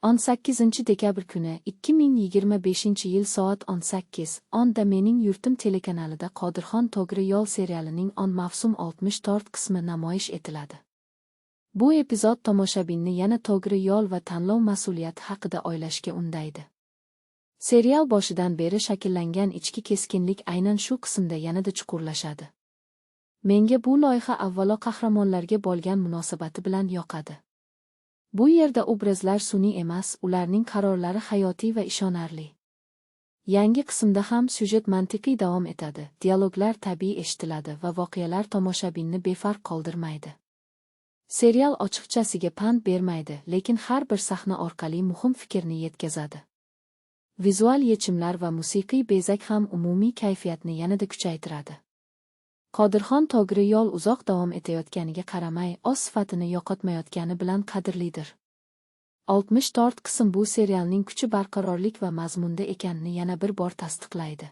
18 dekabr kuni 2025-yil soat 18:10 Mening yurtim telekanalida Qodirxon Togri yo'l serialining mavsum 64 qismi namoyish etiladi. Bu epizod tomoshabinni yana Togri yo'l va tanlov mas'uliyati haqida o'ylashga undaydi. Serial boshidan beri shakllangan ichki keskinlik aynan shu qismda yanada chuqurlashadi. Menga bu loyiha avvalo qahramonlarga bo'lgan munosabati bilan yoqadi. Bu yerda obrazlar sun'iy emas, ularning qarorlari hayotiy va ishonarli. Yangi qismda ham syujet mantiqiy davom etadi, dialoglar tabiiy eshitiladi va voqealar tomoshabinni befarq qoldirmaydi. Serial ochiqchasiga pand bermaydi, lekin har bir sahna orqali muhim fikrni yetkazadi. Vizual yechimlar va musiqiy bezak ham umumiy kayfiyatni yanada kuchaytiradi. Qodirxon Togri yo'l uzoq davom etayotganiga qaramay, o'z sifatini yo'qotmayotgani bilan qadrlidir. 64 qism bu serialning kuchi barqarorlik va mazmunda ekanini yana bir bor tasdiqlaydi.